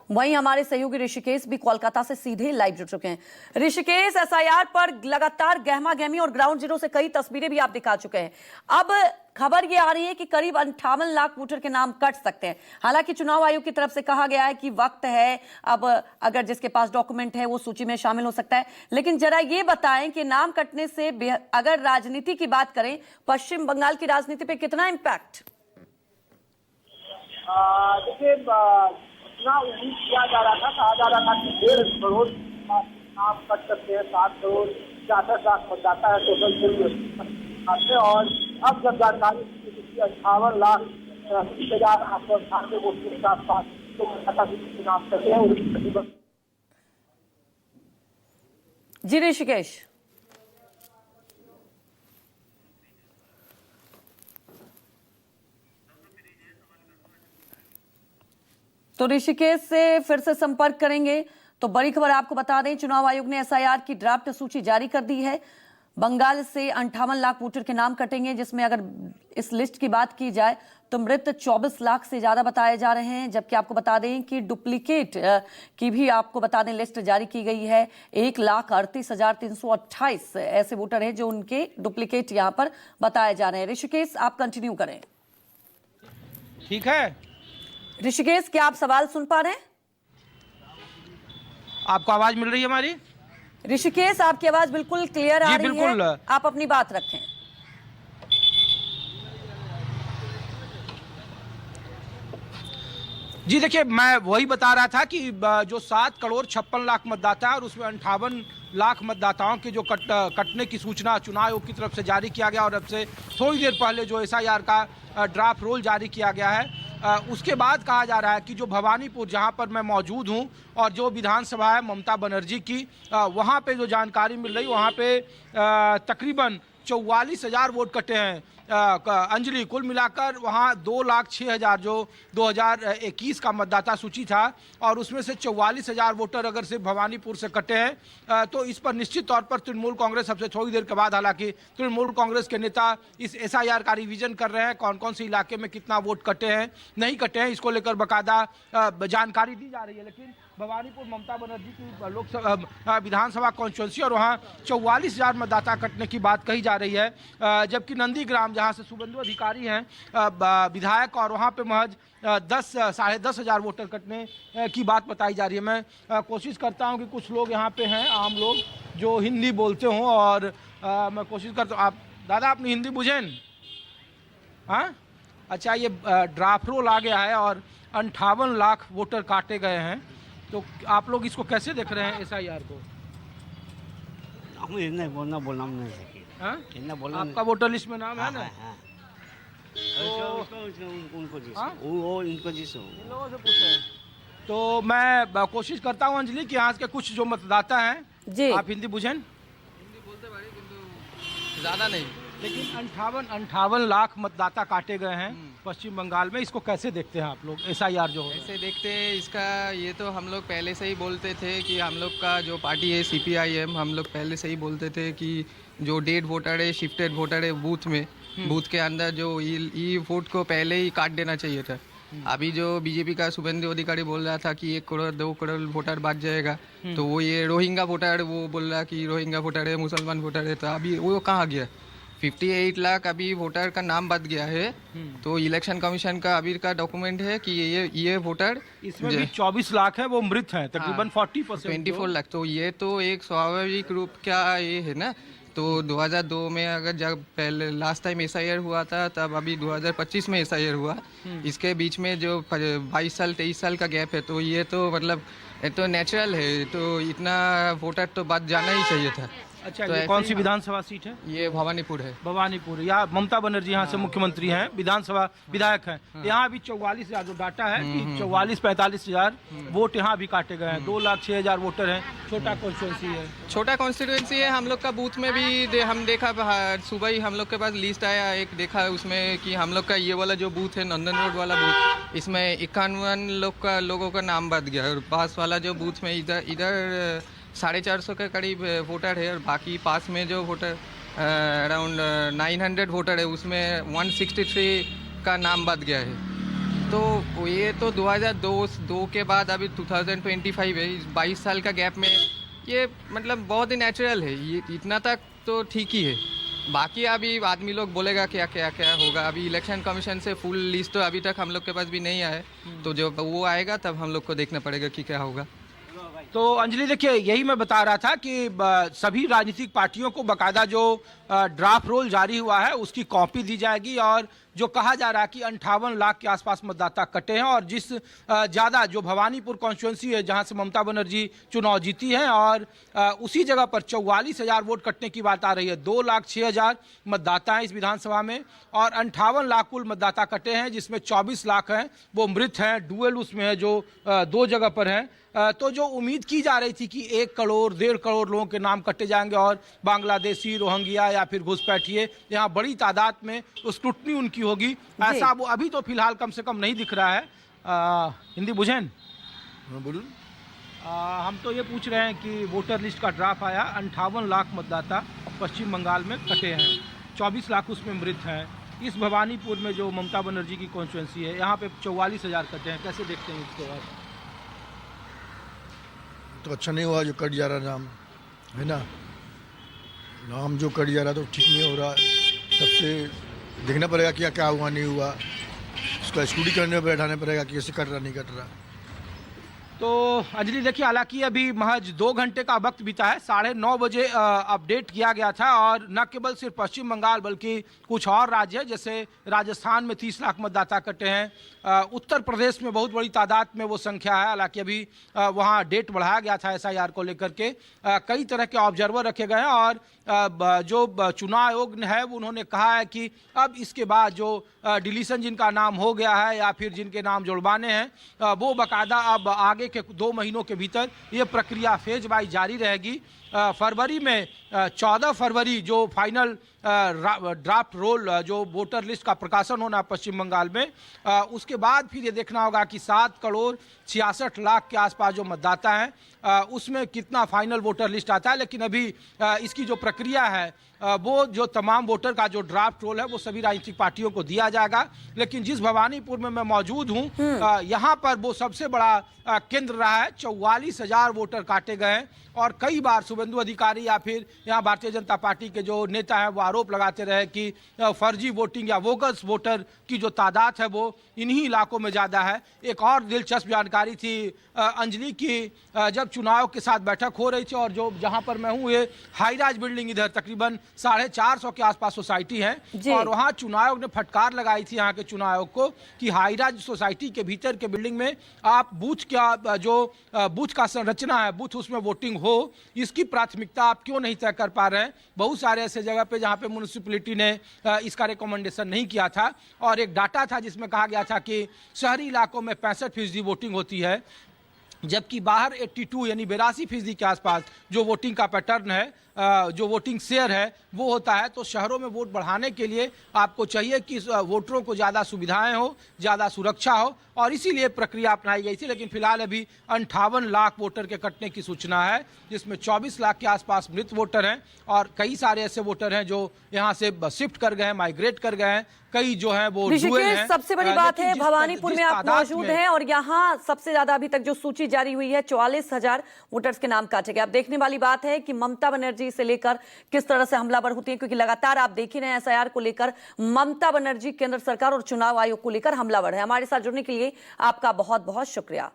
वहीं हमारे सहयोगी ऋषिकेश भी कोलकाता से सीधे लाइव जुड़ चुके हैं। ऋषिकेश, एसआईआर पर लगातार गहमा गहमी और ग्राउंड जीरो से कई तस्वीरें भी आप दिखा चुके हैं। अब खबर ये आ रही है कि करीब 58 लाख वोटर के नाम कट सकते हैं। हालांकि चुनाव आयोग की तरफ से कहा गया है कि वक्त है, अब अगर जिसके पास डॉक्यूमेंट है वो सूची में शामिल हो सकता है। लेकिन जरा ये बताएं कि नाम कटने से अगर राजनीति की बात करें, पश्चिम बंगाल की राजनीति पे कितना इम्पैक्ट? देखिए, इतना उम्मीद किया जा रहा था, कहा जा रहा था कि 1.5 करोड़ नाम कट सकते हैं, 7 करोड़ 66 लाख मतदाता है टोटल। और अब जब जानकारी 58 लाख 30,098 वोटों के साथ चुनाव करते हैं। जी ऋषिकेश, तो ऋषिकेश से फिर से संपर्क करेंगे। तो बड़ी खबर आपको बता दें, चुनाव आयोग ने एसआईआर की ड्राफ्ट सूची जारी कर दी है। बंगाल से 58 लाख वोटर के नाम कटेंगे, जिसमें अगर इस लिस्ट की बात की जाए तो मृत 24 लाख से ज्यादा बताए जा रहे हैं। जबकि आपको बता दें कि डुप्लीकेट की भी आपको बता दें लिस्ट जारी की गई है। 1,38,328 ऐसे वोटर हैं जो उनके डुप्लीकेट यहां पर बताए जा रहे हैं। ऋषिकेश, आप कंटिन्यू करें। ठीक है ऋषिकेश, क्या आप सवाल सुन पा रहे हैं? आपको आवाज मिल रही है हमारी? ऋषिकेश, आपकी आवाज बिल्कुल क्लियर आ रही बिल्कुल है, आप अपनी बात रखें। जी देखिए, मैं वही बता रहा था कि जो 7 करोड़ 56 लाख मतदाता है और उसमें 58 लाख मतदाताओं के जो कटने की सूचना चुनाव आयोग की तरफ से जारी किया गया और अब से थोड़ी देर पहले जो एसआईआर का ड्राफ्ट रोल जारी किया गया है, उसके बाद कहा जा रहा है कि जो भवानीपुर जहां पर मैं मौजूद हूं और जो विधानसभा है ममता बनर्जी की, वहां पे जो जानकारी मिल रही वहां पे तकरीबन 44,000 वोट कटे हैं। अंजलि, कुल मिलाकर वहाँ 2,06,000 जो 2021 का मतदाता सूची था और उसमें से 44,000 वोटर अगर सिर्फ भवानीपुर से कटे हैं तो इस पर निश्चित तौर पर तृणमूल कांग्रेस सबसे थोड़ी देर के बाद, हालांकि तृणमूल कांग्रेस के नेता इस एसआईआर का रिवीजन कर रहे हैं, कौन कौन से इलाके में कितना वोट कटे हैं नहीं कटे हैं, इसको लेकर बाकायदा जानकारी दी जा रही है। लेकिन भवानीपुर ममता बनर्जी की लोकसभा विधानसभा कॉन्स्टिट्यूंसी और वहाँ 44,000 मतदाता कटने की बात कही जा रही है। जबकि नंदीग्राम, जहाँ से शुभेंदु अधिकारी हैं विधायक, और वहाँ पे महज 10-साढ़े 10,000 वोटर कटने की बात बताई जा रही है। मैं कोशिश करता हूँ कि कुछ लोग यहाँ पे हैं, आम लोग जो हिंदी बोलते हों, और मैं कोशिश करता हूँ। आप दादा अपनी हिंदी बुझें? हाँ, अच्छा, ये ड्राफ्ट रोल आ गया है और 58 लाख वोटर काटे गए हैं, तो आप लोग इसको कैसे देख रहे हैं एसआईआर को? आपका वोटर लिस्ट में नाम है ना? तो मैं कोशिश करता हूँ अंजलि कि यहाँ के कुछ जो मतदाता हैं जी, आप हिंदी बुझें? हिंदी बोलते बारी, किंतु ज़्यादा नहीं। लेकिन 58 लाख मतदाता काटे गए हैं पश्चिम बंगाल में, इसको कैसे देखते हैं आप लोग? एसआईआर जो ऐसे देखते हैं इसका, ये तो हम लोग पहले से ही बोलते थे कि हम लोग का जो पार्टी है सीपीआईएम, हम लोग पहले से ही बोलते थे कि जो डेड वोटर है, शिफ्टेड वोटर है बूथ में, बूथ के अंदर जो ई वोट को पहले ही काट देना चाहिए था। अभी जो बीजेपी का शुभेंदु अधिकारी बोल रहा था कि 1 करोड़ 2 करोड़ वोटर बांट जाएगा, तो वो ये रोहिंग्या वोटर, वो बोल रहा कि रोहिंग्या वोटर है, मुसलमान वोटर है, तो अभी वो कहाँ गया? 58 लाख अभी वोटर का नाम बद गया है। तो इलेक्शन कमीशन का अभी का डॉक्यूमेंट है कि ये वोटर, इसमें भी 24 लाख है वो मृत हैं, तकरीबन 40%, 24 लाख। तो ये तो एक स्वाभाविक रूप क्या ये है ना। तो 2002 में अगर जब पहले लास्ट टाइम एसआईआर हुआ था, तब अभी 2025 में एसआईआर हुआ, इसके बीच में जो 22 साल 23 साल का गैप है, तो ये तो मतलब ये तो नेचुरल है, तो इतना वोटर तो बाद जाना ही चाहिए था। अच्छा, तो ये कौन सी विधानसभा सीट है? ये भवानीपुर है। भवानीपुर, या ममता बनर्जी यहाँ से मुख्यमंत्री हैं, विधानसभा विधायक हैं। यहाँ भी 44,000 जो डाटा है कि 44-45,000 वोट यहाँ भी काटे गए हैं। 2,06,000 वोटर हैं। छोटा कॉन्स्टिट्यूंसी है, छोटा कॉन्स्टिट्यूंसी है। हम लोग का बूथ में भी हम देखा, सुबह ही हम लोग के पास लिस्ट आया, एक देखा उसमें कि हम लोग का ये वाला जो बूथ है, नंदन रोड वाला बूथ, इसमें 51 लोगों का नाम बद गया। और पास वाला जो बूथ में इधर 450 के करीब वोटर है, और बाकी पास में जो वोटर अराउंड 900 वोटर है, उसमें 163 का नाम बद गया है। तो ये तो 2002 के बाद अभी 2025 है, इस 22 साल का गैप में ये मतलब बहुत ही नेचुरल है, ये इतना तक तो ठीक ही है। बाकी अभी आदमी लोग बोलेगा क्या क्या क्या होगा, अभी इलेक्शन कमीशन से फुल लिस्ट तो अभी तक हम लोग के पास भी नहीं आया है, तो जब वो आएगा तब हम लोग को देखना पड़ेगा कि क्या होगा। तो अंजलि देखिए, यही मैं बता रहा था कि सभी राजनीतिक पार्टियों को बकायदा जो ड्राफ्ट रोल जारी हुआ है उसकी कॉपी दी जाएगी, और जो कहा जा रहा है कि 58 लाख के आसपास मतदाता कटे हैं, और जिस ज़्यादा जो भवानीपुर कॉन्स्टिट्यूंसी है जहां से ममता बनर्जी चुनाव जीती हैं, और उसी जगह पर 44,000 वोट कटने की बात आ रही है। 2,06,000 मतदाता हैं इस विधानसभा में, और 58 लाख कुल मतदाता कटे हैं, जिसमें 24 लाख हैं वो मृत हैं, डुअल उसमें है जो 2 जगह पर हैं। तो जो उम्मीद की जा रही थी कि 1 करोड़ 1.5 करोड़ लोगों के नाम कटे जाएंगे, और बांग्लादेशी, रोहिंग्या या फिर घुसपैठिए यहाँ बड़ी तादाद में स्क्रूटनी उनकी होगी, ऐसा वो अभी तो फिलहाल कम से कम नहीं दिख रहा है। हिंदी बुझेन बोलूँ, हम तो ये पूछ रहे हैं कि वोटर लिस्ट का ड्राफ्ट आया, 58 लाख मतदाता पश्चिम बंगाल में कटे हैं, 24 लाख उसमें मृत हैं। इस भवानीपुर में जो ममता बनर्जी की कॉन्स्टिट्यूंसी है, यहाँ पे 44,000 कटे हैं, कैसे देखते हैं इसको आप? तो अच्छा नहीं हुआ जो कट जा रहा नाम, है ना, नाम जो कट जा रहा तो ठीक नहीं हो रहा। सबसे देखना पड़ेगा क्या क्या हुआ नहीं हुआ, उसका स्टडी करने पर बैठाने पड़ेगा कि कैसे कट रहा नहीं कट रहा। तो अंजलि देखिए, हालांकि अभी महज 2 घंटे का वक्त बीता है, 9:30 बजे अपडेट किया गया था, और न केवल सिर्फ पश्चिम बंगाल बल्कि कुछ और राज्य जैसे राजस्थान में 30 लाख मतदाता कटे हैं, उत्तर प्रदेश में बहुत बड़ी तादाद में वो संख्या है। हालांकि अभी वहाँ डेट बढ़ाया गया था SIR को लेकर के, कई तरह के ऑब्जर्वर रखे गए हैं, और जो चुनाव आयोग है उन्होंने कहा है कि अब इसके बाद जो डिलीशन जिनका नाम हो गया है या फिर जिनके नाम जुड़वाने हैं, वो बाकायदा अब आगे के 2 महीनों के भीतर ये प्रक्रिया फेज वाइज जारी रहेगी। फरवरी में 14 फरवरी जो फाइनल ड्राफ्ट रोल जो वोटर लिस्ट का प्रकाशन होना पश्चिम बंगाल में, उसके बाद फिर ये देखना होगा कि 7 करोड़ 66 लाख के आसपास जो मतदाता हैं उसमें कितना फाइनल वोटर लिस्ट आता है। लेकिन अभी इसकी जो प्रक्रिया है वो जो तमाम वोटर का जो ड्राफ्ट रोल है वो सभी राजनीतिक पार्टियों को दिया जाएगा। लेकिन जिस भवानीपुर में मैं मौजूद हूँ यहाँ पर वो सबसे बड़ा केंद्र रहा है, 44,000 वोटर काटे गए हैं, और कई बार शुभेंदु अधिकारी या फिर यहाँ भारतीय जनता पार्टी के जो नेता हैं वो आरोप लगाते रहे कि फर्जी वोटिंग या वोकस वोटर की जो तादाद है वो इन्हीं इलाकों में ज़्यादा है। एक और दिलचस्प जानकारी थी अंजलि की, जब चुनाव के साथ बैठक हो रही थी और जो जहाँ पर मैं हूँ ये हाईराज बिल्डिंग, इधर तकरीबन 450 के आसपास सोसाइटी है, और वहाँ चुनाव आयोग ने फटकार लगाई थी यहाँ के चुनाव आयोग को कि हाईराज सोसाइटी के भीतर के बिल्डिंग में आप बूथ का जो बूथ का संरचना है, बूथ उसमें वोटिंग हो, इसकी प्राथमिकता आप क्यों नहीं तय कर पा रहे हैं। बहुत सारे ऐसे जगह पे जहाँ पे म्यूनिसिपैलिटी ने इसका रिकमेंडेशन नहीं किया था, और एक डाटा था जिसमें कहा गया था कि शहरी इलाकों में 65% वोटिंग होती है, जबकि बाहर 82 यानी 82% के आसपास जो वोटिंग का पैटर्न है, जो वोटिंग शेयर है वो होता है। तो शहरों में वोट बढ़ाने के लिए आपको चाहिए कि वोटरों को ज़्यादा सुविधाएं हो, ज़्यादा सुरक्षा हो, और इसीलिए प्रक्रिया अपनाई गई थी। लेकिन फिलहाल अभी 58 लाख वोटर के कटने की सूचना है, जिसमें 24 लाख के आसपास मृत वोटर हैं, और कई सारे ऐसे वोटर हैं जो यहाँ से शिफ्ट कर गए हैं, माइग्रेट कर गए हैं, कई जो हैं वो डुअल हैं। सबसे बड़ी बात है भवानीपुर में आप मौजूद हैं, और यहाँ सबसे ज्यादा अभी तक जो सूची जारी हुई है 44,000 वोटर्स के नाम काटे गए। अब देखने वाली बात है कि ममता बनर्जी से लेकर किस तरह से हमलावर होती है, क्योंकि लगातार आप देख ही रहे हैं SIR को लेकर ममता बनर्जी केंद्र सरकार और चुनाव आयोग को लेकर हमलावर है। हमारे साथ जुड़ने के लिए आपका बहुत बहुत शुक्रिया।